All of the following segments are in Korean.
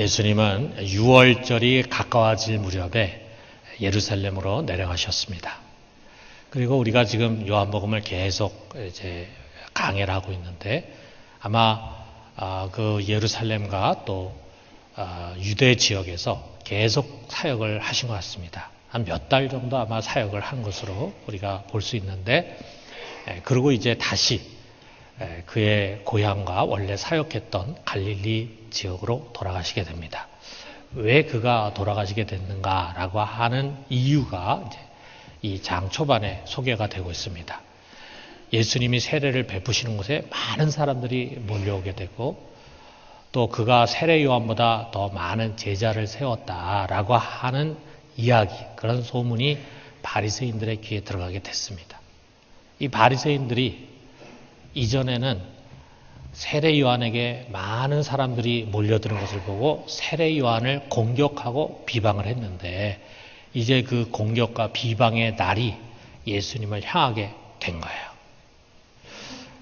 예수님은 6월절이 가까워질 무렵에 예루살렘으로 내려가셨습니다. 그리고 우리가 지금 요한복음을 계속 이제 강해를 하고 있는데 아마 그 예루살렘과 또 유대 지역에서 계속 사역을 하신 것 같습니다. 한 몇 달 정도 아마 사역을 한 것으로 우리가 볼 수 있는데, 그리고 이제 다시 그의 고향과 원래 사역했던 갈릴리 지역으로 돌아가시게 됩니다. 왜 그가 돌아가시게 됐는가라고 하는 이유가 이제 이 장 초반에 소개가 되고 있습니다. 예수님이 세례를 베푸시는 곳에 많은 사람들이 몰려오게 되고, 또 그가 세례 요한보다 더 많은 제자를 세웠다라고 하는 이야기, 그런 소문이 바리새인들의 귀에 들어가게 됐습니다. 이 바리새인들이 이전에는 세례 요한에게 많은 사람들이 몰려드는 것을 보고 세례 요한을 공격하고 비방을 했는데, 이제 그 공격과 비방의 날이 예수님을 향하게 된 거예요.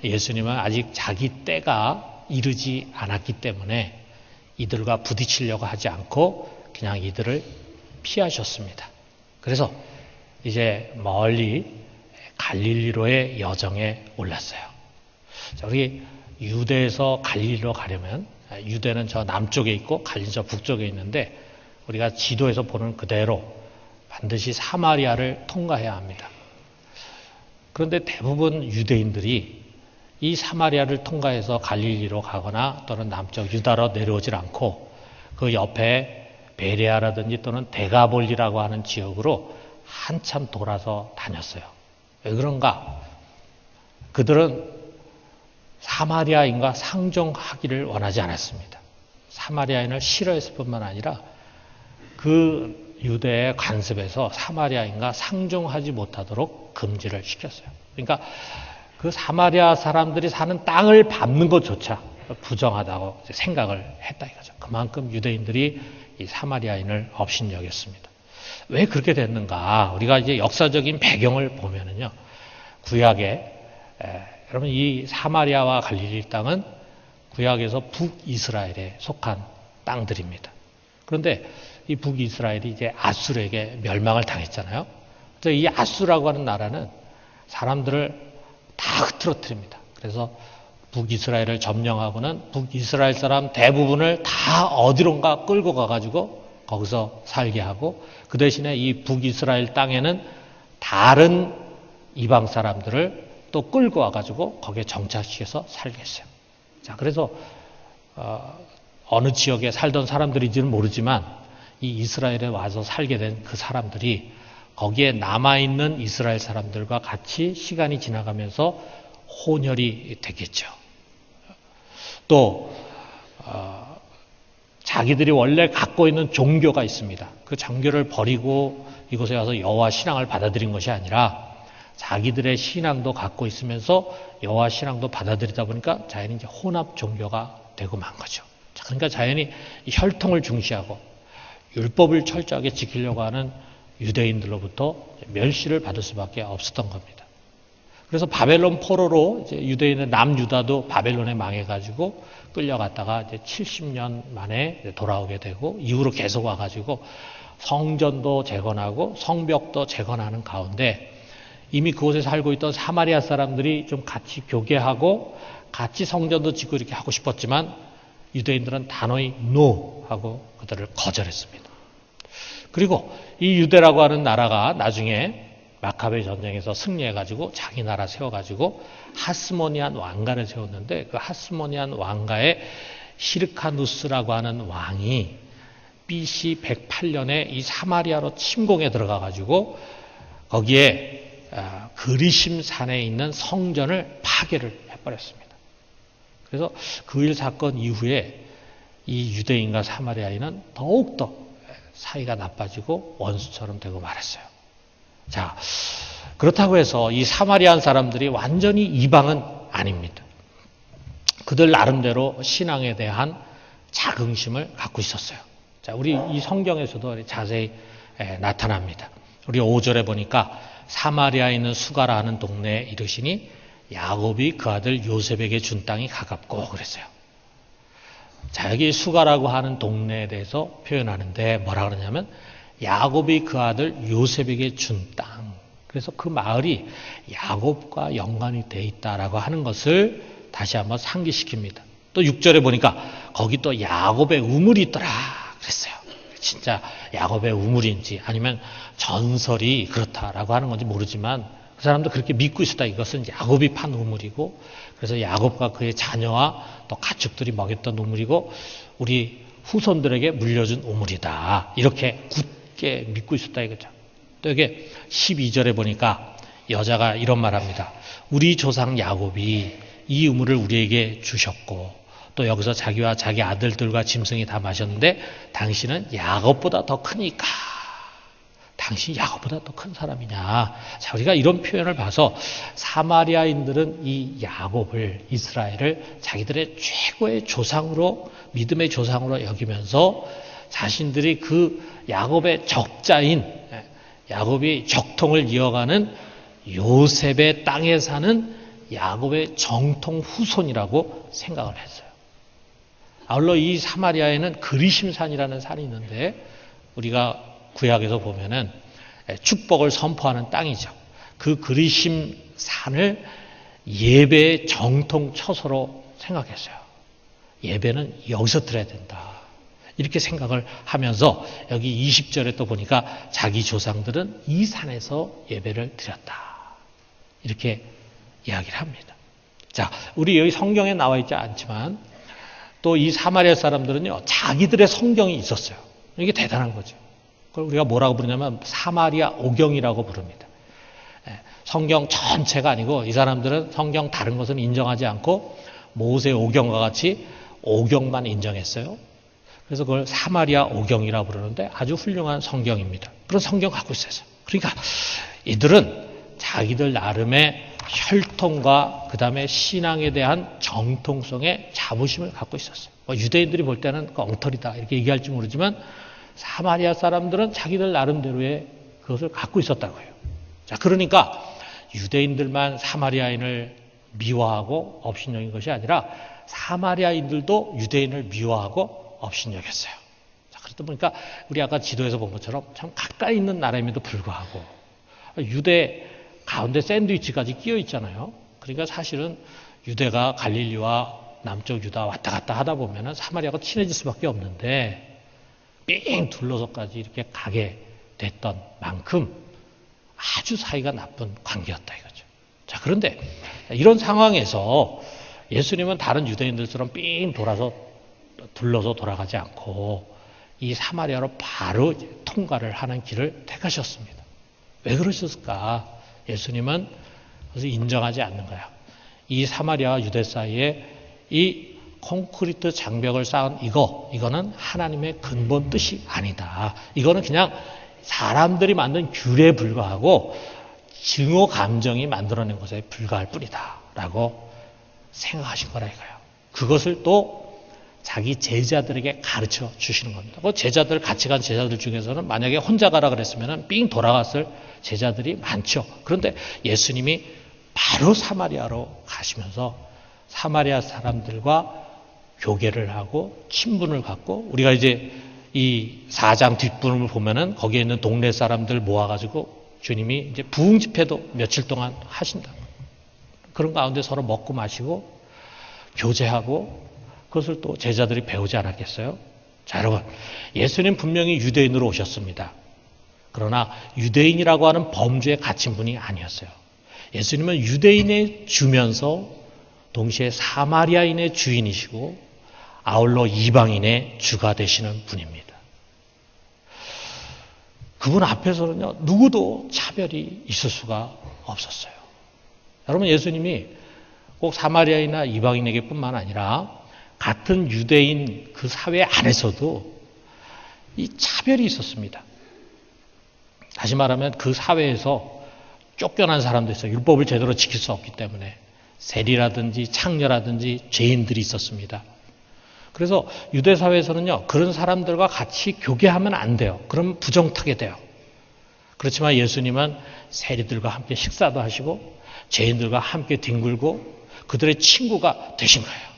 예수님은 아직 자기 때가 이르지 않았기 때문에 이들과 부딪히려고 하지 않고 그냥 이들을 피하셨습니다. 그래서 이제 멀리 갈릴리로의 여정에 올랐어요. 우리 유대에서 갈릴리로 가려면, 유대는 저 남쪽에 있고 갈릴리 저 북쪽에 있는데, 우리가 지도에서 보는 그대로 반드시 사마리아를 통과해야 합니다. 그런데 대부분 유대인들이 이 사마리아를 통과해서 갈릴리로 가거나 또는 남쪽 유다로 내려오질 않고 그 옆에 베레아라든지 또는 데가볼리라고 하는 지역으로 한참 돌아서 다녔어요. 왜 그런가? 그들은 사마리아인과 상종하기를 원하지 않았습니다. 사마리아인을 싫어했을 뿐만 아니라 그 유대의 관습에서 사마리아인과 상종하지 못하도록 금지를 시켰어요. 그러니까 그 사마리아 사람들이 사는 땅을 밟는 것조차 부정하다고 생각을 했다 이거죠. 그만큼 유대인들이 이 사마리아인을 업신여겼습니다. 왜 그렇게 됐는가? 우리가 이제 역사적인 배경을 보면은요, 구약에 여러분 이 사마리아와 갈릴리 땅은 구약에서 북이스라엘에 속한 땅들입니다. 그런데 이 북이스라엘이 이제 아수르에게 멸망을 당했잖아요. 그래서 이 아수라고 하는 나라는 사람들을 다 흐트러뜨립니다. 그래서 북이스라엘을 점령하고는 북이스라엘 사람 대부분을 다 어디론가 끌고 가가지고 거기서 살게 하고, 그 대신에 이 북이스라엘 땅에는 다른 이방 사람들을 또 끌고 와가지고 거기에 정착시켜서 살게 했어요. 자, 그래서 어느 지역에 살던 사람들인지는 모르지만 이 이스라엘에 와서 살게 된 그 사람들이 거기에 남아있는 이스라엘 사람들과 같이 시간이 지나가면서 혼혈이 되겠죠. 또 자기들이 원래 갖고 있는 종교가 있습니다. 그 종교를 버리고 이곳에 와서 여호와 신앙을 받아들인 것이 아니라 자기들의 신앙도 갖고 있으면서 여호와 신앙도 받아들이다 보니까 자연히 이제 혼합 종교가 되고 만 거죠. 그러니까 자연히 혈통을 중시하고 율법을 철저하게 지키려고 하는 유대인들로부터 멸시를 받을 수밖에 없었던 겁니다. 그래서 바벨론 포로로 이제 유대인의 남유다도 바벨론에 망해가지고 끌려갔다가 이제 70년 만에 돌아오게 되고, 이후로 계속 와가지고 성전도 재건하고 성벽도 재건하는 가운데 이미 그곳에 살고 있던 사마리아 사람들이 좀 같이 교계하고 같이 성전도 짓고 이렇게 하고 싶었지만 유대인들은 단호히 NO 하고 그들을 거절했습니다. 그리고 이 유대라고 하는 나라가 나중에 마카베 전쟁에서 승리해가지고 자기 나라 세워가지고 하스모니안 왕가를 세웠는데, 그 하스모니안 왕가의 히르카누스라고 하는 왕이 BC 108년에 이 사마리아로 침공에 들어가가지고 거기에 그리심 산에 있는 성전을 파괴를 해버렸습니다. 그래서 그 일 사건 이후에 이 유대인과 사마리아인은 더욱더 사이가 나빠지고 원수처럼 되고 말았어요. 자, 그렇다고 해서 이 사마리안 사람들이 완전히 이방은 아닙니다. 그들 나름대로 신앙에 대한 자긍심을 갖고 있었어요. 자, 우리 이 성경에서도 자세히 나타납니다. 우리 5절에 보니까 사마리아에 있는 수가라 하는 동네에 이르시니 야곱이 그 아들 요셉에게 준 땅이 가깝고 그랬어요. 자, 여기 수가라고 하는 동네에 대해서 표현하는데 뭐라 그러냐면 야곱이 그 아들 요셉에게 준 땅. 그래서 그 마을이 야곱과 연관이 돼 있다라고 하는 것을 다시 한번 상기시킵니다. 또 6절에 보니까 거기 또 야곱의 우물이 있더라 그랬어요. 진짜 야곱의 우물인지 아니면 전설이 그렇다라고 하는 건지 모르지만 그 사람도 그렇게 믿고 있었다. 이것은 야곱이 판 우물이고 그래서 야곱과 그의 자녀와 또 가축들이 먹였던 우물이고 우리 후손들에게 물려준 우물이다. 이렇게 굳게 믿고 있었다 이거죠. 또 이게 12절에 보니까 여자가 이런 말합니다. 우리 조상 야곱이 이 우물을 우리에게 주셨고 또 여기서 자기와 자기 아들들과 짐승이 다 마셨는데 당신은 야곱보다 더 크니까 당신이 야곱보다 더 큰 사람이냐. 자, 우리가 이런 표현을 봐서 사마리아인들은 이 야곱을 이스라엘을 자기들의 최고의 조상으로 믿음의 조상으로 여기면서 자신들이 그 야곱의 적자인 야곱이 적통을 이어가는 요셉의 땅에 사는 야곱의 정통 후손이라고 생각을 했어요. 아울러 이 사마리아에는 그리심산이라는 산이 있는데 우리가 구약에서 보면은 축복을 선포하는 땅이죠. 그 그리심산을 예배의 정통 처소로 생각했어요. 예배는 여기서 드려야 된다. 이렇게 생각을 하면서 여기 20절에 또 보니까 자기 조상들은 이 산에서 예배를 드렸다. 이렇게 이야기를 합니다. 자, 우리 여기 성경에 나와 있지 않지만 또 이 사마리아 사람들은요, 자기들의 성경이 있었어요. 이게 대단한 거죠. 그걸 우리가 뭐라고 부르냐면 사마리아 오경이라고 부릅니다. 성경 전체가 아니고 이 사람들은 성경 다른 것은 인정하지 않고 모세 오경과 같이 오경만 인정했어요. 그래서 그걸 사마리아 오경이라고 부르는데 아주 훌륭한 성경입니다. 그런 성경 갖고 있어요. 그러니까 이들은 자기들 나름의 혈통과 그 다음에 신앙에 대한 정통성의 자부심을 갖고 있었어요. 유대인들이 볼 때는 엉터리다 이렇게 얘기할지 모르지만 사마리아 사람들은 자기들 나름대로의 그것을 갖고 있었다고 해요. 자, 그러니까 유대인들만 사마리아인을 미워하고 업신여긴 것이 아니라 사마리아인들도 유대인을 미워하고 업신여겼어요. 자, 그러다 보니까 우리 아까 지도에서 본 것처럼 참 가까이 있는 나라임에도 불구하고 유대 가운데 샌드위치까지 끼어 있잖아요. 그러니까 사실은 유대가 갈릴리와 남쪽 유다 왔다 갔다 하다 보면은 사마리아가 친해질 수밖에 없는데 삥 둘러서까지 이렇게 가게 됐던 만큼 아주 사이가 나쁜 관계였다 이거죠. 자, 그런데 이런 상황에서 예수님은 다른 유대인들처럼 삥 돌아서 둘러서 돌아가지 않고 이 사마리아로 바로 통과를 하는 길을 택하셨습니다. 왜 그러셨을까? 예수님은 그것을 인정하지 않는 거야. 이 사마리아와 유대 사이에 이 콘크리트 장벽을 쌓은 이거는 하나님의 근본 뜻이 아니다. 이거는 그냥 사람들이 만든 규례에 불과하고 증오 감정이 만들어낸 것에 불과할 뿐이다. 라고 생각하신 거라 이거예요. 그것을 또 자기 제자들에게 가르쳐 주시는 겁니다. 그 제자들, 같이 간 제자들 중에서는 만약에 혼자 가라 그랬으면 삥 돌아갔을 제자들이 많죠. 그런데 예수님이 바로 사마리아로 가시면서 사마리아 사람들과 교계를 하고 친분을 갖고 우리가 이제 이 4장 뒷부분을 보면은 거기에 있는 동네 사람들 모아가지고 주님이 이제 부흥 집회도 며칠 동안 하신다. 그런 가운데 서로 먹고 마시고 교제하고 그것을 또 제자들이 배우지 않았겠어요? 자, 여러분, 예수님 분명히 유대인으로 오셨습니다. 그러나 유대인이라고 하는 범주에 갇힌 분이 아니었어요. 예수님은 유대인의 주면서 동시에 사마리아인의 주인이시고 아울러 이방인의 주가 되시는 분입니다. 그분 앞에서는요, 누구도 차별이 있을 수가 없었어요. 여러분, 예수님이 꼭 사마리아인이나 이방인에게 뿐만 아니라 같은 유대인 그 사회 안에서도 이 차별이 있었습니다. 다시 말하면 그 사회에서 쫓겨난 사람도 있어요. 율법을 제대로 지킬 수 없기 때문에 세리라든지 창녀라든지 죄인들이 있었습니다. 그래서 유대 사회에서는요, 그런 사람들과 같이 교계하면 안 돼요. 그러면 부정타게 돼요. 그렇지만 예수님은 세리들과 함께 식사도 하시고 죄인들과 함께 뒹굴고 그들의 친구가 되신 거예요.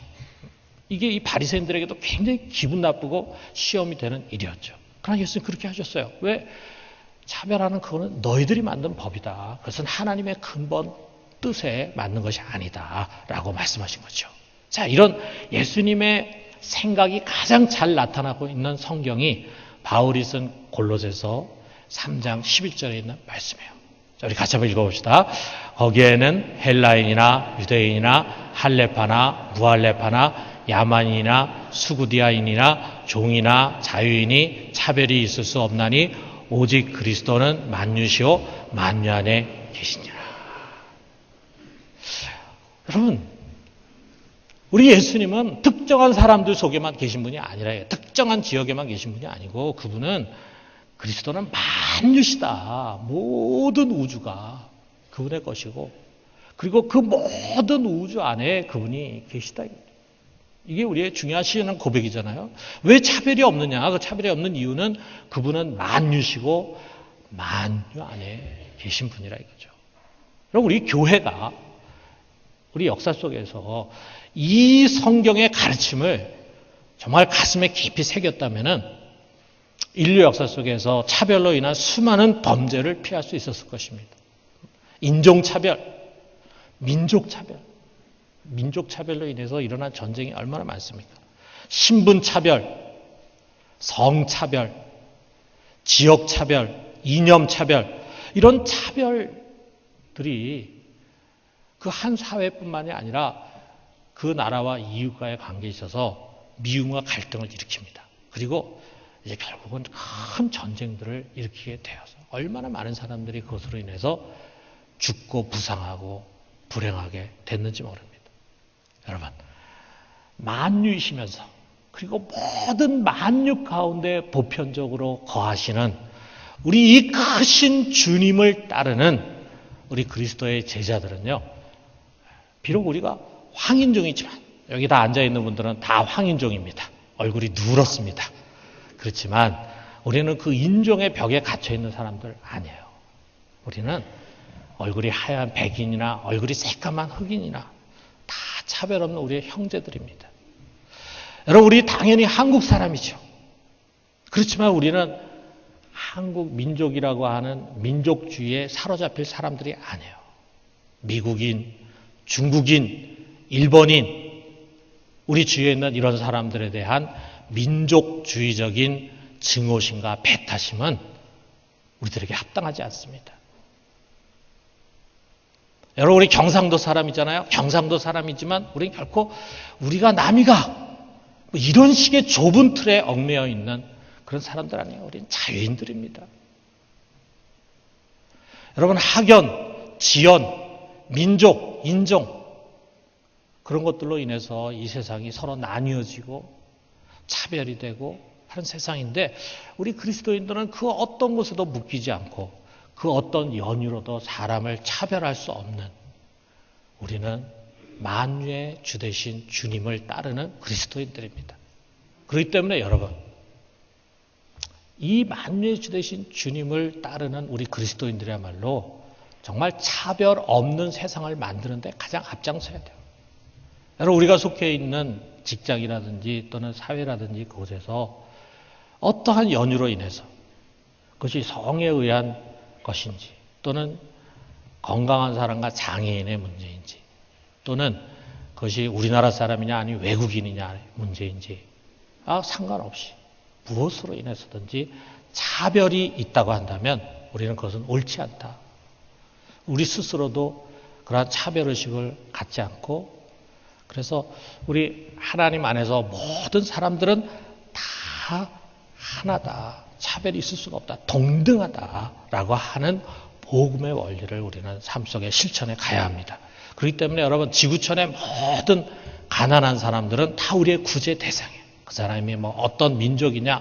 이게 이 바리새인들에게도 굉장히 기분 나쁘고 시험이 되는 일이었죠. 그러나 예수님 그렇게 하셨어요. 왜? 차별하는 그거는 너희들이 만든 법이다. 그것은 하나님의 근본 뜻에 맞는 것이 아니다. 라고 말씀하신 거죠. 자, 이런 예수님의 생각이 가장 잘 나타나고 있는 성경이 바울이 쓴 골로새서 3장 11절에 있는 말씀이에요. 자, 우리 같이 한번 읽어봅시다. 거기에는 헬라인이나 유대인이나 할레파나 무할레파나 야만인이나 수구디아인이나 종이나 자유인이 차별이 있을 수 없나니 오직 그리스도는 만유시오 만유 안에 계시니라. 여러분, 우리 예수님은 특정한 사람들 속에만 계신 분이 아니라 특정한 지역에만 계신 분이 아니고 그분은 그리스도는 만유시다. 모든 우주가 그분의 것이고 그리고 그 모든 우주 안에 그분이 계시다. 이게 우리의 중요하시는 고백이잖아요. 왜 차별이 없느냐? 그 차별이 없는 이유는 그분은 만유시고 만유 안에 계신 분이라 이거죠. 그럼 우리 교회가 우리 역사 속에서 이 성경의 가르침을 정말 가슴에 깊이 새겼다면은 인류 역사 속에서 차별로 인한 수많은 범죄를 피할 수 있었을 것입니다. 인종차별, 민족차별. 민족차별로 인해서 일어난 전쟁이 얼마나 많습니까? 신분차별, 성차별, 지역차별, 이념차별, 이런 차별들이 그 한 사회뿐만이 아니라 그 나라와 이웃과의 관계에 있어서 미움과 갈등을 일으킵니다. 그리고 이제 결국은 큰 전쟁들을 일으키게 되어서 얼마나 많은 사람들이 그것으로 인해서 죽고 부상하고 불행하게 됐는지 모릅니다. 여러분, 만유이시면서 그리고 모든 만유 가운데 보편적으로 거하시는 우리 이 크신 주님을 따르는 우리 그리스도의 제자들은요, 비록 우리가 황인종이지만 여기 다 앉아있는 분들은 다 황인종입니다. 얼굴이 누렇습니다. 그렇지만 우리는 그 인종의 벽에 갇혀있는 사람들 아니에요. 우리는 얼굴이 하얀 백인이나 얼굴이 새까만 흑인이나 다 차별 없는 우리의 형제들입니다. 여러분, 우리 당연히 한국 사람이죠. 그렇지만 우리는 한국 민족이라고 하는 민족주의에 사로잡힐 사람들이 아니에요. 미국인, 중국인, 일본인, 우리 주위에 있는 이런 사람들에 대한 민족주의적인 증오심과 배타심은 우리들에게 합당하지 않습니다. 여러분, 우리 경상도 사람이잖아요. 경상도 사람이지만 우리는 결코 우리가 남이가 뭐 이런 식의 좁은 틀에 얽매여 있는 그런 사람들 아니에요. 우리는 자유인들입니다. 여러분, 학연, 지연, 민족, 인종 그런 것들로 인해서 이 세상이 서로 나뉘어지고 차별이 되고 하는 세상인데 우리 그리스도인들은 그 어떤 것에도 묶이지 않고 그 어떤 연유로도 사람을 차별할 수 없는 우리는 만유의 주 되신 주님을 따르는 그리스도인들입니다. 그렇기 때문에 여러분, 이 만유의 주 되신 주님을 따르는 우리 그리스도인들이야말로 정말 차별 없는 세상을 만드는 데 가장 앞장서야 돼요. 여러분, 우리가 속해 있는 직장이라든지 또는 사회라든지 그곳에서 어떠한 연유로 인해서 그것이 성에 의한 것인지 또는 건강한 사람과 장애인의 문제인지 또는 그것이 우리나라 사람이냐 아니면 외국인이냐 문제인지 상관없이 무엇으로 인해서든지 차별이 있다고 한다면 우리는 그것은 옳지 않다. 우리 스스로도 그러한 차별의식을 갖지 않고 그래서 우리 하나님 안에서 모든 사람들은 다 하나다. 차별이 있을 수가 없다. 동등하다라고 하는 복음의 원리를 우리는 삶 속에 실천해 가야 합니다. 그렇기 때문에 여러분, 지구촌의 모든 가난한 사람들은 다 우리의 구제 대상이에요. 그 사람이 뭐 어떤 민족이냐,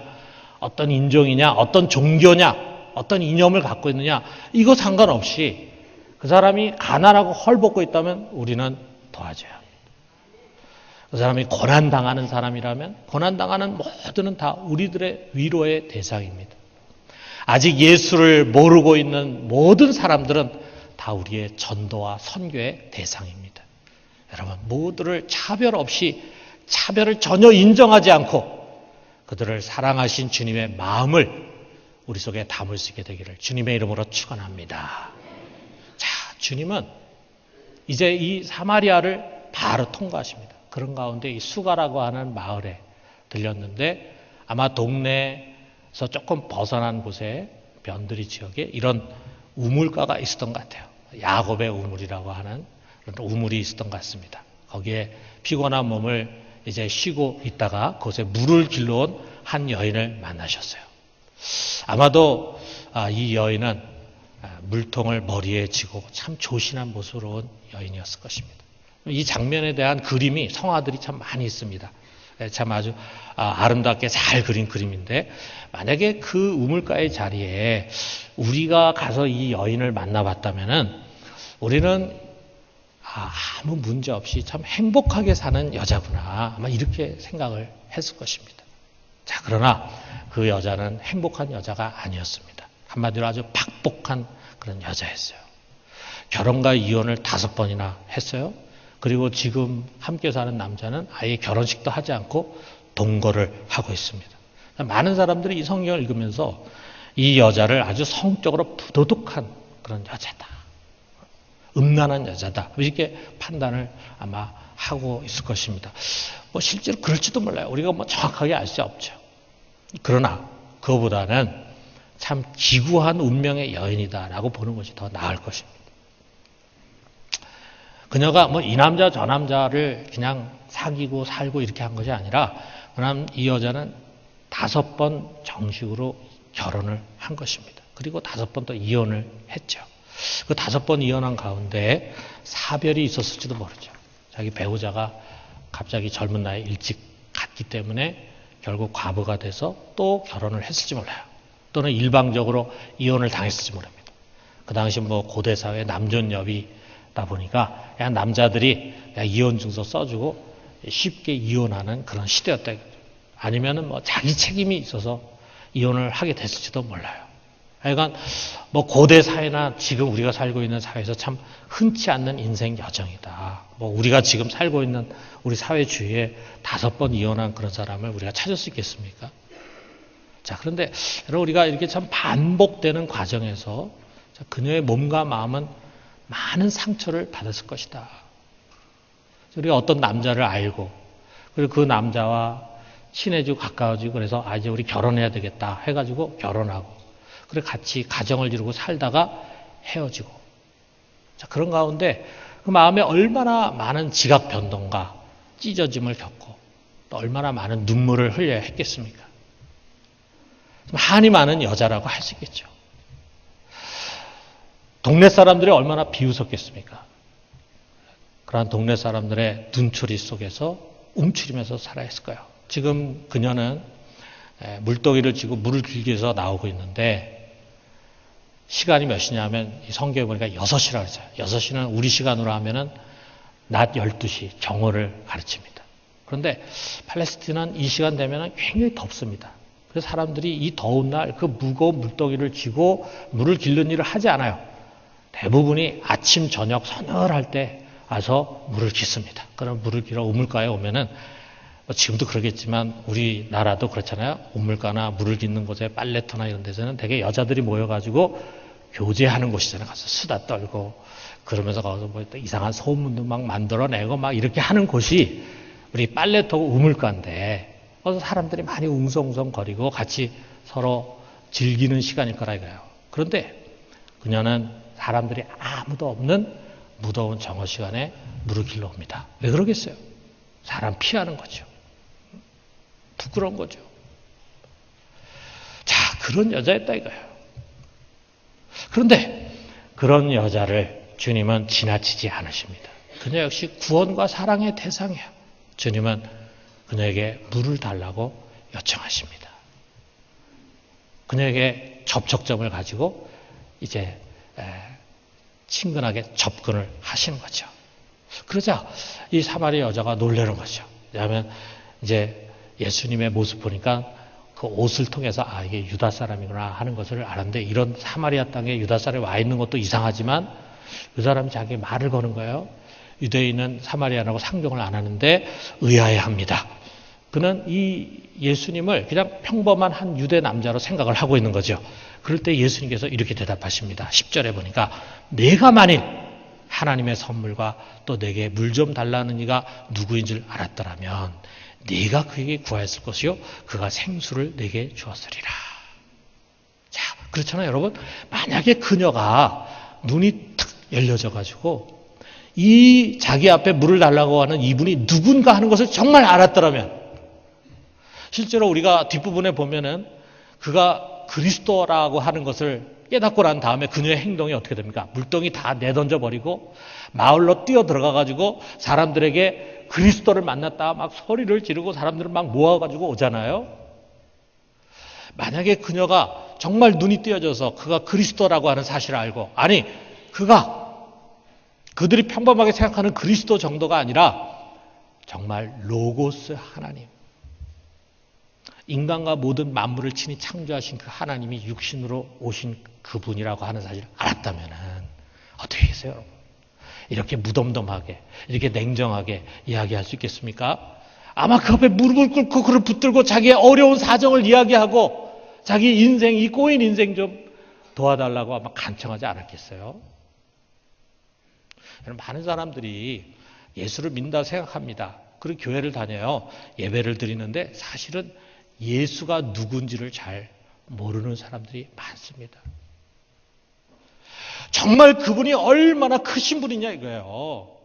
어떤 인종이냐, 어떤 종교냐, 어떤 이념을 갖고 있느냐, 이거 상관없이 그 사람이 가난하고 헐벗고 있다면 우리는 도와줘야 합니다. 그 사람이 고난당하는 사람이라면 고난당하는 모두는 다 우리들의 위로의 대상입니다. 아직 예수를 모르고 있는 모든 사람들은 다 우리의 전도와 선교의 대상입니다. 여러분, 모두를 차별 없이 차별을 전혀 인정하지 않고 그들을 사랑하신 주님의 마음을 우리 속에 담을 수 있게 되기를 주님의 이름으로 축원합니다. 자, 주님은 이제 이 사마리아를 바로 통과하십니다. 그런 가운데 이 수가라고 하는 마을에 들렸는데 아마 동네에서 조금 벗어난 곳에 변두리 지역에 이런 우물가가 있었던 것 같아요. 야곱의 우물이라고 하는 그런 우물이 있었던 것 같습니다. 거기에 피곤한 몸을 이제 쉬고 있다가 그곳에 물을 길러온 한 여인을 만나셨어요. 아마도 이 여인은 물통을 머리에 지고 참 조신한 모습으로 온 여인이었을 것입니다. 이 장면에 대한 그림이 성화들이 참 많이 있습니다. 참 아주 아름답게 잘 그린 그림인데 만약에 그 우물가의 자리에 우리가 가서 이 여인을 만나봤다면은 우리는 아무 문제 없이 참 행복하게 사는 여자구나 아마 이렇게 생각을 했을 것입니다. 자, 그러나 그 여자는 행복한 여자가 아니었습니다. 한마디로 아주 박복한 그런 여자였어요. 결혼과 이혼을 5번이나 했어요. 그리고 지금 함께 사는 남자는 아예 결혼식도 하지 않고 동거를 하고 있습니다. 많은 사람들이 이 성경을 읽으면서 이 여자를 아주 성적으로 부도덕한 그런 여자다. 음란한 여자다. 이렇게 판단을 아마 하고 있을 것입니다. 실제로 그럴지도 몰라요. 우리가 정확하게 알 수 없죠. 그러나 그거보다는 참 기구한 운명의 여인이다라고 보는 것이 더 나을 것입니다. 그녀가 이 남자 저 남자를 그냥 사귀고 살고 이렇게 한 것이 아니라 그냥 이 여자는 5번 정식으로 결혼을 한 것입니다. 그리고 5번 또 이혼을 했죠. 그 5번 이혼한 가운데 사별이 있었을지도 모르죠. 자기 배우자가 갑자기 젊은 나이에 일찍 갔기 때문에 결국 과부가 돼서 또 결혼을 했을지 몰라요. 또는 일방적으로 이혼을 당했을지 모릅니다. 그 당시 고대 사회 남존여비다 보니까 그냥 남자들이 그냥 이혼 증서 써주고 쉽게 이혼하는 그런 시대였다. 아니면은 자기 책임이 있어서 이혼을 하게 됐을지도 몰라요. 하여간 고대 사회나 지금 우리가 살고 있는 사회에서 참 흔치 않는 인생 여정이다. 우리가 지금 살고 있는 우리 사회 주위에 5번 이혼한 그런 사람을 우리가 찾을 수 있겠습니까? 자, 그런데 여러분 우리가 이렇게 참 반복되는 과정에서 그녀의 몸과 마음은 많은 상처를 받았을 것이다. 우리가 어떤 남자를 알고 그리고 그 남자와 친해지고 가까워지고 그래서 이제 우리 결혼해야 되겠다 해가지고 결혼하고 그래 같이 가정을 이루고 살다가 헤어지고 자, 그런 가운데 그 마음에 얼마나 많은 지각 변동과 찢어짐을 겪고 또 얼마나 많은 눈물을 흘려야 했겠습니까? 한이 많은 여자라고 할 수 있겠죠. 동네 사람들이 얼마나 비웃었겠습니까? 그러한 동네 사람들의 눈초리 속에서 움츠리면서 살아야 했을 거예요. 지금 그녀는 물동이를 쥐고 물을 길기 위해서 나오고 있는데 시간이 몇 시냐면 성경에 보니까 6시라고 했어요. 6시는 우리 시간으로 하면은 낮 12시 정오를 가르칩니다. 그런데 팔레스틴은 이 시간 되면은 굉장히 덥습니다. 그래서 사람들이 이 더운 날 그 무거운 물동이를 쥐고 물을 길는 일을 하지 않아요. 대부분이 아침 저녁 서늘할 때 와서 물을 깃습니다. 그럼 물을 길어 우물가에 오면은 지금도 그러겠지만 우리나라도 그렇잖아요. 우물가나 물을 깃는 곳에 빨래터나 이런 데서는 되게 여자들이 모여가지고 교제하는 곳이잖아요. 가서 수다 떨고 그러면서 가서 또 이상한 소문도 막 만들어내고 막 이렇게 하는 곳이 우리 빨래터 우물가인데 그래서 사람들이 많이 웅성웅성거리고 같이 서로 즐기는 시간일 거라 이거예요. 그런데 그녀는 사람들이 아무도 없는 무더운 정오 시간에 물을 길러 옵니다. 왜 그러겠어요? 사람 피하는 거죠. 부끄러운 거죠. 자, 그런 여자였다 이거예요. 그런데 그런 여자를 주님은 지나치지 않으십니다. 그녀 역시 구원과 사랑의 대상이에요. 주님은 그녀에게 물을 달라고 요청하십니다. 그녀에게 접촉점을 가지고 이제 친근하게 접근을 하시는 거죠. 그러자 이 사마리아 여자가 놀라는 거죠. 왜냐하면 이제 예수님의 모습 보니까 그 옷을 통해서 이게 유다 사람이구나 하는 것을 알았는데 이런 사마리아 땅에 유다 사람이 와 있는 것도 이상하지만 그 사람이 자기 말을 거는 거예요. 유대인은 사마리아라고 상종을 안 하는데 의아해합니다. 그는 이 예수님을 그냥 평범한 한 유대 남자로 생각을 하고 있는 거죠. 그럴 때 예수님께서 이렇게 대답하십니다. 10절에 보니까 내가 만일 하나님의 선물과 또 내게 물 좀 달라는 이가 누구인 줄 알았더라면 네가 그에게 구하였을 것이요 그가 생수를 내게 주었으리라. 자, 그렇잖아요, 여러분. 만약에 그녀가 눈이 탁 열려져 가지고 이 자기 앞에 물을 달라고 하는 이분이 누군가 하는 것을 정말 알았더라면, 실제로 우리가 뒷부분에 보면은 그가 그리스도라고 하는 것을 깨닫고 난 다음에 그녀의 행동이 어떻게 됩니까? 물동이 다 내던져 버리고 마을로 뛰어 들어가 가지고 사람들에게 그리스도를 만났다 막 소리를 지르고 사람들을 막 모아가지고 오잖아요. 만약에 그녀가 정말 눈이 띄어져서 그가 그리스도라고 하는 사실을 알고, 아니 그가 그들이 평범하게 생각하는 그리스도 정도가 아니라 정말 로고스 하나님, 인간과 모든 만물을 친히 창조하신 그 하나님이 육신으로 오신 그분이라고 하는 사실을 알았다면 어떻게 하겠어요, 여러분? 이렇게 무덤덤하게, 이렇게 냉정하게 이야기할 수 있겠습니까? 아마 그 앞에 무릎을 꿇고 그를 붙들고 자기의 어려운 사정을 이야기하고 자기 인생, 이 꼬인 인생 좀 도와달라고 아마 간청하지 않았겠어요? 많은 사람들이 예수를 믿는다고 생각합니다. 그리고 교회를 다녀요. 예배를 드리는데 사실은 예수가 누군지를 잘 모르는 사람들이 많습니다. 정말 그분이 얼마나 크신 분이냐 이거예요.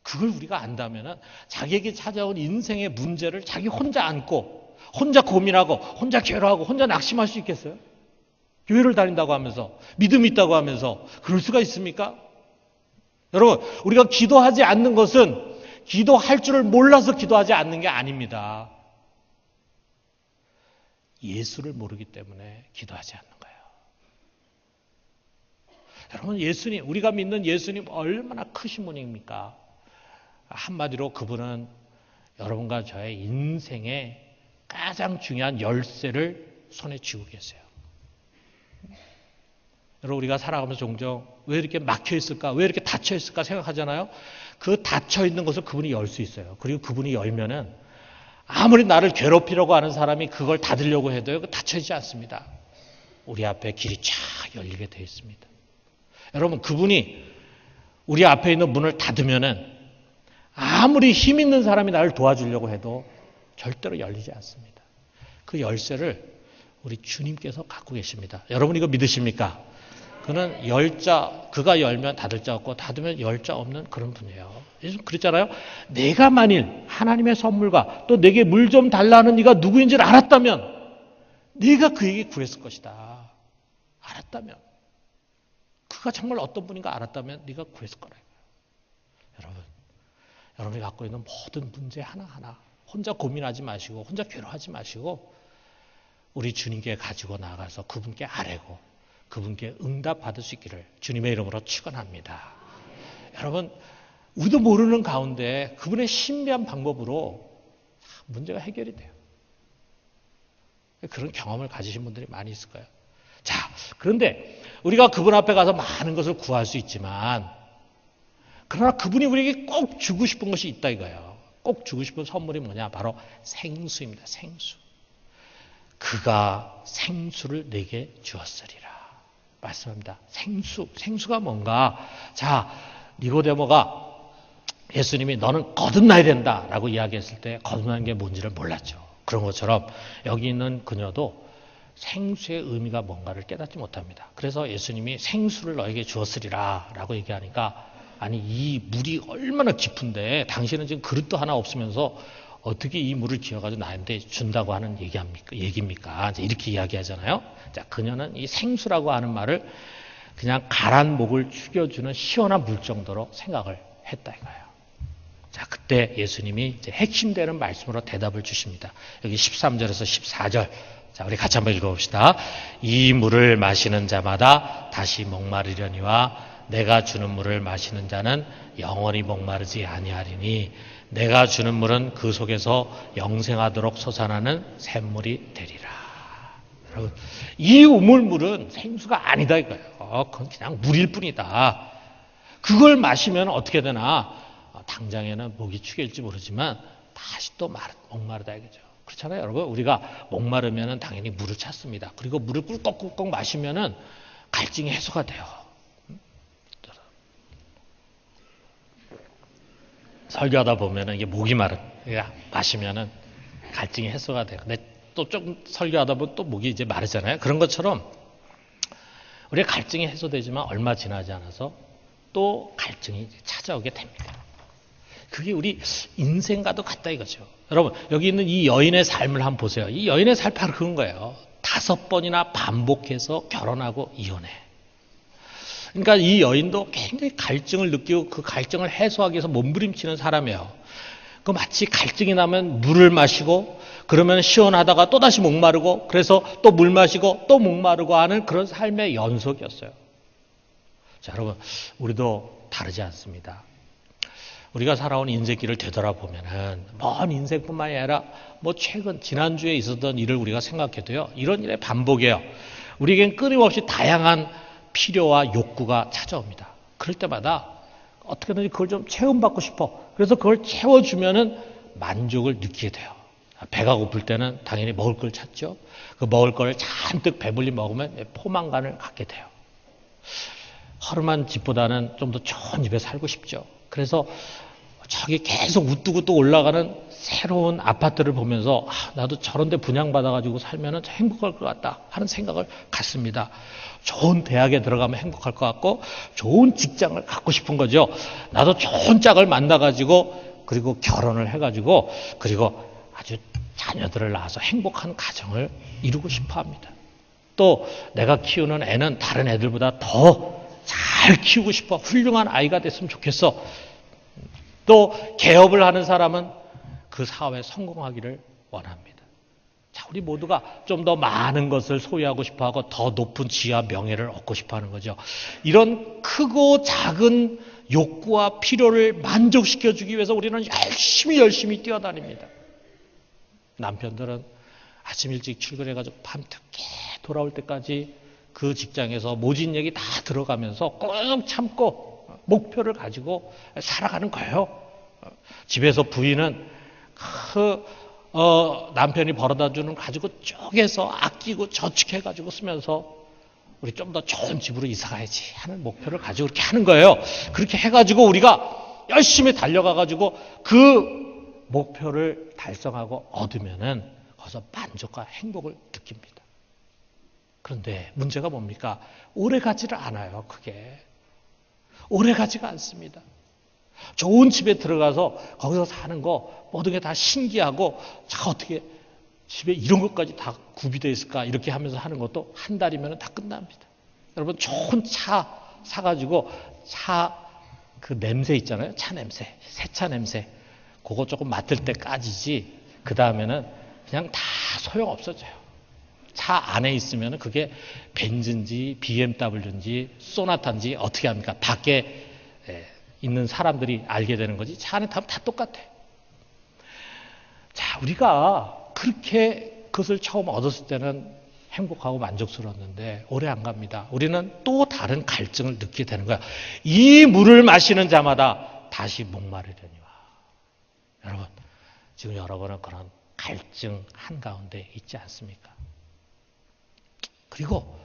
그걸 우리가 안다면 자기에게 찾아온 인생의 문제를 자기 혼자 안고 혼자 고민하고 혼자 괴로워하고 혼자 낙심할 수 있겠어요? 교회를 다닌다고 하면서 믿음이 있다고 하면서 그럴 수가 있습니까? 여러분, 우리가 기도하지 않는 것은 기도할 줄을 몰라서 기도하지 않는 게 아닙니다. 예수를 모르기 때문에 기도하지 않는 거예요. 여러분, 예수님, 우리가 믿는 예수님 얼마나 크신 분입니까? 한마디로 그분은 여러분과 저의 인생의 가장 중요한 열쇠를 손에 쥐고 계세요. 여러분, 우리가 살아가면서 종종 왜 이렇게 막혀 있을까? 왜 이렇게 닫혀 있을까 생각하잖아요. 그 닫혀 있는 것을 그분이 열 수 있어요. 그리고 그분이 열면은 아무리 나를 괴롭히려고 하는 사람이 그걸 닫으려고 해도 닫혀 있지 않습니다. 우리 앞에 길이 쫙 열리게 되어 있습니다. 여러분, 그분이 우리 앞에 있는 문을 닫으면은 아무리 힘 있는 사람이 나를 도와주려고 해도 절대로 열리지 않습니다. 그 열쇠를 우리 주님께서 갖고 계십니다. 여러분, 이거 믿으십니까? 그는 열자, 그가 열면 닫을 자 없고 닫으면 열 자 없는 그런 분이에요. 예수 그랬잖아요. 내가 만일 하나님의 선물과 또 내게 물 좀 달라는 이가 누구인지를 알았다면 네가 그에게 구했을 것이다. 알았다면, 그가 정말 어떤 분인가 알았다면 네가 구했을 거라고요. 여러분이 갖고 있는 모든 문제 하나하나 혼자 고민하지 마시고 혼자 괴로워하지 마시고 우리 주님께 가지고 나가서 그분께 아뢰고 그분께 응답받을 수 있기를 주님의 이름으로 축원합니다. 여러분, 우리도 모르는 가운데 그분의 신비한 방법으로 문제가 해결이 돼요. 그런 경험을 가지신 분들이 많이 있을 거예요. 자, 그런데 우리가 그분 앞에 가서 많은 것을 구할 수 있지만 그러나 그분이 우리에게 꼭 주고 싶은 것이 있다 이거예요. 꼭 주고 싶은 선물이 뭐냐? 바로 생수입니다. 생수. 그가 생수를 내게 주었으리라 말씀합니다. 생수가 뭔가? 자, 니고데모가 예수님이 너는 거듭나야 된다라고 이야기했을 때 거듭나는 게 뭔지를 몰랐죠. 그런 것처럼 여기 있는 그녀도 생수의 의미가 뭔가를 깨닫지 못합니다. 그래서 예수님이 생수를 너에게 주었으리라 라고 얘기하니까, 아니 이 물이 얼마나 깊은데 당신은 지금 그릇도 하나 없으면서 어떻게 이 물을 기어가지고 나한테 준다고 하는 얘기입니까? 이제 이렇게 이야기하잖아요. 자, 그녀는 이 생수라고 하는 말을 그냥 가란 목을 축여주는 시원한 물 정도로 생각을 했다 이거예요. 자, 그때 예수님이 이제 핵심되는 말씀으로 대답을 주십니다. 여기 13절에서 14절. 자, 우리 같이 한번 읽어봅시다. 이 물을 마시는 자마다 다시 목마르려니와 내가 주는 물을 마시는 자는 영원히 목마르지 아니하리니 내가 주는 물은 그 속에서 영생하도록 솟아나는 샘물이 되리라. 여러분, 이 우물물은 생수가 아니다 이거예요. 그건 그냥 물일 뿐이다. 그걸 마시면 어떻게 되나? 당장에는 목이 축일지 모르지만 다시 또 목마르다 이거죠. 그렇잖아요, 여러분. 우리가 목마르면은 당연히 물을 찾습니다. 그리고 물을 꿀꺽꿀꺽 마시면은 갈증이 해소가 돼요. 설교하다 보면은 이게 목이 마시면은 갈증이 해소가 돼요. 근데 또 좀 설교하다 보면 또 목이 이제 마르잖아요. 그런 것처럼 우리의 갈증이 해소되지만 얼마 지나지 않아서 또 갈증이 찾아오게 됩니다. 그게 우리 인생과도 같다 이거죠. 여러분, 여기 있는 이 여인의 삶을 한번 보세요. 이 여인의 삶 바로 그런 거예요. 5번이나 반복해서 결혼하고 이혼해. 그러니까 이 여인도 굉장히 갈증을 느끼고 그 갈증을 해소하기 위해서 몸부림치는 사람이에요. 그 마치 갈증이 나면 물을 마시고 그러면 시원하다가 또다시 목마르고 그래서 또 물 마시고 또 목마르고 하는 그런 삶의 연속이었어요. 자, 여러분, 우리도 다르지 않습니다. 우리가 살아온 인생길을 되돌아보면은 먼 인생뿐만이 아니라 지난주에 있었던 일을 우리가 생각해도요, 이런 일의 반복이에요. 우리에겐 끊임없이 다양한 필요와 욕구가 찾아옵니다. 그럴 때마다 어떻게든지 그걸 좀 체험받고 싶어. 그래서 그걸 채워주면은 만족을 느끼게 돼요. 배가 고플 때는 당연히 먹을 걸 찾죠. 그 먹을 걸 잔뜩 배불리 먹으면 포만감을 갖게 돼요. 허름한 집보다는 좀 더 좋은 집에 살고 싶죠. 그래서 저기 계속 우뚝우뚝 올라가는 새로운 아파트를 보면서 나도 저런 데 분양받아가지고 살면 행복할 것 같다 하는 생각을 갖습니다. 좋은 대학에 들어가면 행복할 것 같고 좋은 직장을 갖고 싶은 거죠. 나도 좋은 짝을 만나가지고 그리고 결혼을 해가지고 그리고 아주 자녀들을 낳아서 행복한 가정을 이루고 싶어 합니다. 또 내가 키우는 애는 다른 애들보다 더 잘 키우고 싶어. 훌륭한 아이가 됐으면 좋겠어. 또 개업을 하는 사람은 그 사업에 성공하기를 원합니다. 자, 우리 모두가 좀 더 많은 것을 소유하고 싶어하고 더 높은 지위와 명예를 얻고 싶어하는 거죠. 이런 크고 작은 욕구와 필요를 만족시켜주기 위해서 우리는 열심히 뛰어다닙니다. 남편들은 아침 일찍 출근해가지고 밤늦게 돌아올 때까지 그 직장에서 모진 얘기 다 들어가면서 꾹 참고 목표를 가지고 살아가는 거예요. 집에서 부인은 남편이 벌어다주는 가지고 쪼개서 아끼고 저축해가지고 쓰면서 우리 좀 더 좋은 집으로 이사가야지 하는 목표를 가지고 그렇게 하는 거예요. 그렇게 해가지고 우리가 열심히 달려가가지고 그 목표를 달성하고 얻으면은 거기서 만족과 행복을 느낍니다. 그런데 문제가 뭡니까? 오래 가지를 않아요. 그게 오래 가지가 않습니다. 좋은 집에 들어가서 거기서 사는 거 모든 게 다 신기하고 자 어떻게 집에 이런 것까지 다 구비되어 있을까 이렇게 하면서 하는 것도 한 달이면 다 끝납니다. 여러분 좋은 차 사가지고 차 그 냄새 있잖아요. 차 냄새, 세차 냄새 그거 조금 맡을 때까지지 그 다음에는 그냥 다 소용없어져요. 차 안에 있으면 그게 벤츠인지 BMW인지 소나타인지 어떻게 합니까? 밖에 있는 사람들이 알게 되는 거지 차 안에 타면 다 똑같아. 자, 우리가 그렇게 그것을 처음 얻었을 때는 행복하고 만족스러웠는데 오래 안 갑니다. 우리는 또 다른 갈증을 느끼게 되는 거야. 이 물을 마시는 자마다 다시 목마르려니와. 여러분, 지금 여러분은 그런 갈증 한가운데 있지 않습니까? 그리고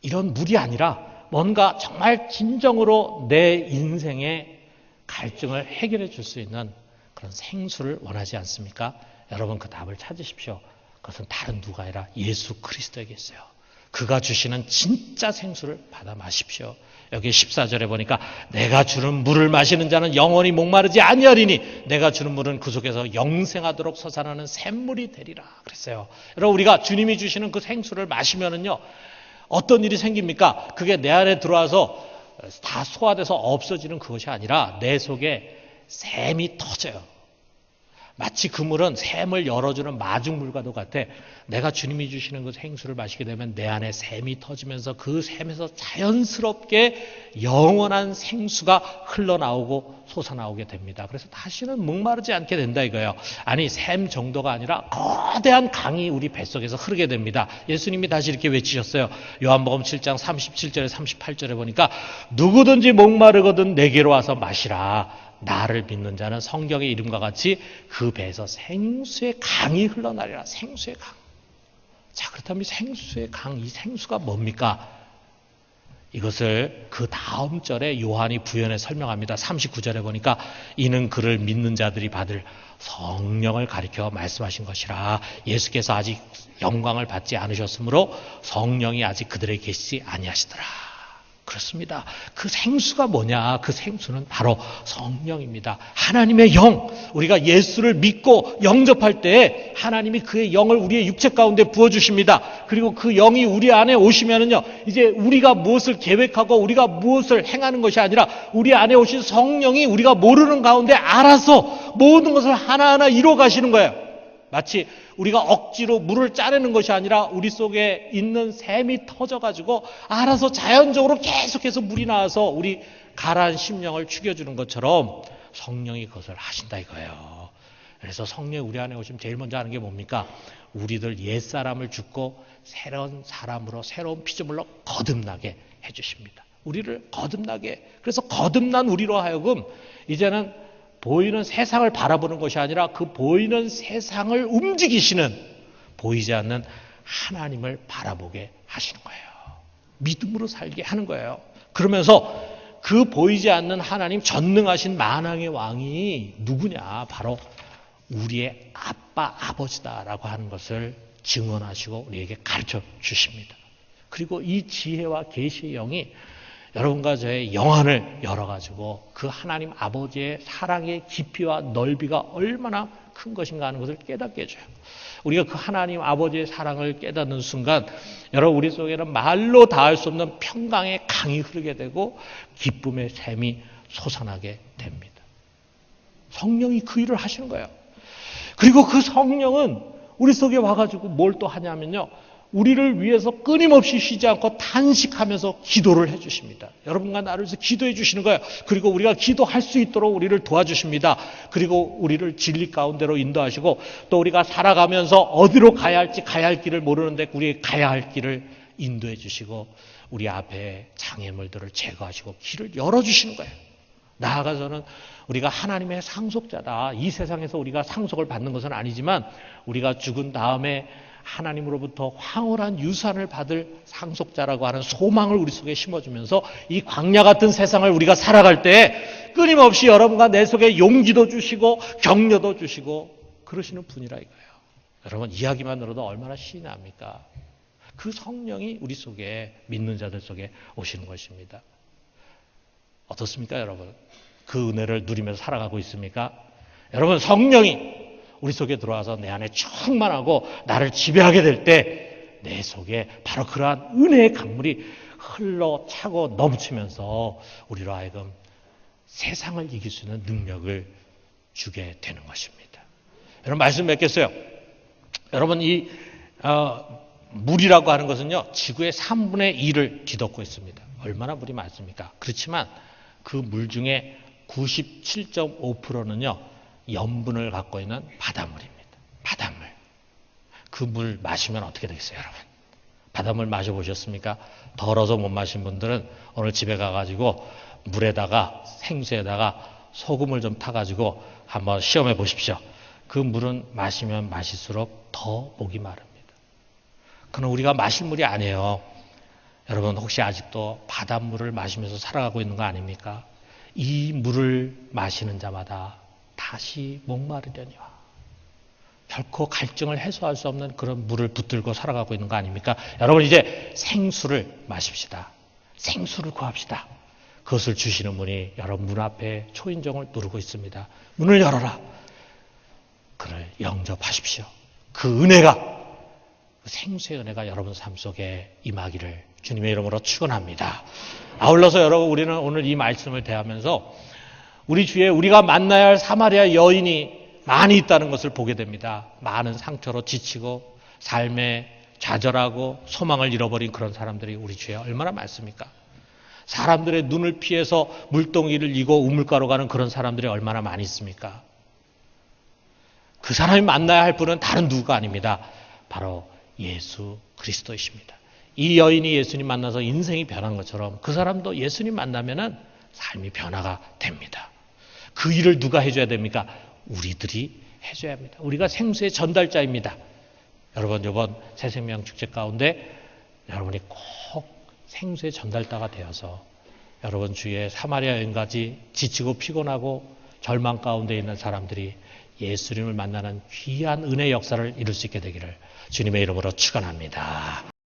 이런 물이 아니라 뭔가 정말 진정으로 내 인생의 갈증을 해결해 줄 수 있는 그런 생수를 원하지 않습니까? 여러분 그 답을 찾으십시오. 그것은 다른 누가 아니라 예수 그리스도에게 있어요. 그가 주시는 진짜 생수를 받아 마십시오. 여기 14절에 보니까 내가 주는 물을 마시는 자는 영원히 목마르지 아니하리니 내가 주는 물은 그 속에서 영생하도록 솟아나는 샘물이 되리라 그랬어요. 여러분 우리가 주님이 주시는 그 생수를 마시면은요 어떤 일이 생깁니까? 그게 내 안에 들어와서 다 소화돼서 없어지는 그것이 아니라 내 속에 샘이 터져요. 마치 그 물은 샘을 열어주는 마중물과도 같아. 내가 주님이 주시는 그 생수를 마시게 되면 내 안에 샘이 터지면서 그 샘에서 자연스럽게 영원한 생수가 흘러나오고 솟아나오게 됩니다. 그래서 다시는 목마르지 않게 된다 이거예요. 아니 샘 정도가 아니라 거대한 강이 우리 뱃속에서 흐르게 됩니다. 예수님이 다시 이렇게 외치셨어요. 요한복음 7장 37절에 38절에 보니까 누구든지 목마르거든 내게로 와서 마시라. 나를 믿는 자는 성경의 이름과 같이 그 배에서 생수의 강이 흘러나리라. 생수의 강. 자, 그렇다면 생수의 강, 이 생수가 뭡니까? 이것을 그 다음 절에 요한이 부연해 설명합니다. 39절에 보니까 이는 그를 믿는 자들이 받을 성령을 가리켜 말씀하신 것이라. 예수께서 아직 영광을 받지 않으셨으므로 성령이 아직 그들에게 계시지 아니하시더라. 그렇습니다. 그 생수가 뭐냐? 그 생수는 바로 성령입니다. 하나님의 영, 우리가 예수를 믿고 영접할 때 하나님이 그의 영을 우리의 육체 가운데 부어주십니다. 그리고 그 영이 우리 안에 오시면은요, 이제 우리가 무엇을 계획하고 우리가 무엇을 행하는 것이 아니라 우리 안에 오신 성령이 우리가 모르는 가운데 알아서 모든 것을 하나하나 이루어 가시는 거예요. 마치 우리가 억지로 물을 짜내는 것이 아니라 우리 속에 있는 샘이 터져가지고 알아서 자연적으로 계속해서 물이 나와서 우리 가라앉은 심령을 죽여주는 것처럼 성령이 그것을 하신다 이거예요. 그래서 성령이 우리 안에 오시면 제일 먼저 하는 게 뭡니까? 우리들 옛사람을 죽고 새로운 사람으로 새로운 피조물로 거듭나게 해주십니다. 우리를 거듭나게. 그래서 거듭난 우리로 하여금 이제는 보이는 세상을 바라보는 것이 아니라 그 보이는 세상을 움직이시는 보이지 않는 하나님을 바라보게 하시는 거예요. 믿음으로 살게 하는 거예요. 그러면서 그 보이지 않는 하나님 전능하신 만왕의 왕이 누구냐? 바로 우리의 아빠, 아버지다라고 하는 것을 증언하시고 우리에게 가르쳐 주십니다. 그리고 이 지혜와 계시의 영이 여러분과 저의 영안을 열어가지고 그 하나님 아버지의 사랑의 깊이와 넓이가 얼마나 큰 것인가 하는 것을 깨닫게 해줘요. 우리가 그 하나님 아버지의 사랑을 깨닫는 순간 여러분 우리 속에는 말로 닿을 수 없는 평강의 강이 흐르게 되고 기쁨의 샘이 솟아나게 됩니다. 성령이 그 일을 하시는 거예요. 그리고 그 성령은 우리 속에 와가지고 뭘 또 하냐면요, 우리를 위해서 끊임없이 쉬지 않고 단식하면서 기도를 해주십니다. 여러분과 나를 위해서 기도해 주시는 거예요. 그리고 우리가 기도할 수 있도록 우리를 도와주십니다. 그리고 우리를 진리 가운데로 인도하시고 또 우리가 살아가면서 어디로 가야 할지 가야 할 길을 모르는데 우리 가야 할 길을 인도해 주시고 우리 앞에 장애물들을 제거하시고 길을 열어주시는 거예요. 나아가서는 우리가 하나님의 상속자다. 이 세상에서 우리가 상속을 받는 것은 아니지만 우리가 죽은 다음에 하나님으로부터 황홀한 유산을 받을 상속자라고 하는 소망을 우리 속에 심어주면서 이 광야 같은 세상을 우리가 살아갈 때 끊임없이 여러분과 내 속에 용기도 주시고 격려도 주시고 그러시는 분이라 이거예요. 여러분 이야기만 들어도 얼마나 신이 납니까? 그 성령이 우리 속에 믿는 자들 속에 오시는 것입니다. 어떻습니까 여러분? 그 은혜를 누리면서 살아가고 있습니까? 여러분 성령이 우리 속에 들어와서 내 안에 충만하고 나를 지배하게 될 때 내 속에 바로 그러한 은혜의 강물이 흘러차고 넘치면서 우리로 하여금 세상을 이길 수 있는 능력을 주게 되는 것입니다. 여러분 말씀 맺겠어요? 여러분 이 물이라고 하는 것은요 지구의 3분의 1을 뒤덮고 있습니다. 얼마나 물이 많습니까? 그렇지만 그 물 중에 97.5%는요 염분을 갖고 있는 바닷물입니다. 바닷물. 그 물 마시면 어떻게 되겠어요, 여러분? 바닷물 마셔보셨습니까? 더러워서 못 마신 분들은 오늘 집에 가가지고 물에다가 생수에다가 소금을 좀 타가지고 한번 시험해 보십시오. 그 물은 마시면 마실수록 더 목이 마릅니다. 그건 우리가 마실 물이 아니에요. 여러분 혹시 아직도 바닷물을 마시면서 살아가고 있는 거 아닙니까? 이 물을 마시는 자마다 다시 목마르려니와 결코 갈증을 해소할 수 없는 그런 물을 붙들고 살아가고 있는 거 아닙니까? 여러분 이제 생수를 마십시다. 생수를 구합시다. 그것을 주시는 분이 여러분 문 앞에 초인종을 누르고 있습니다. 문을 열어라. 그를 영접하십시오. 그 은혜가 그 생수의 은혜가 여러분 삶 속에 임하기를 주님의 이름으로 축원합니다. 아울러서 여러분 우리는 오늘 이 말씀을 대하면서 우리 주위에 우리가 만나야 할 사마리아 여인이 많이 있다는 것을 보게 됩니다. 많은 상처로 지치고 삶에 좌절하고 소망을 잃어버린 그런 사람들이 우리 주위에 얼마나 많습니까? 사람들의 눈을 피해서 물동이를 이고 우물가로 가는 그런 사람들이 얼마나 많이 있습니까? 그 사람이 만나야 할 분은 다른 누구가 아닙니다. 바로 예수 그리스도이십니다. 이 여인이 예수님 만나서 인생이 변한 것처럼 그 사람도 예수님 만나면은 삶이 변화가 됩니다. 그 일을 누가 해줘야 됩니까? 우리들이 해줘야 합니다. 우리가 생수의 전달자입니다. 여러분, 이번 새생명 축제 가운데 여러분이 꼭 생수의 전달자가 되어서 여러분 주위에 사마리아 여인까지 지치고 피곤하고 절망 가운데 있는 사람들이 예수님을 만나는 귀한 은혜의 역사를 이룰 수 있게 되기를 주님의 이름으로 축원합니다.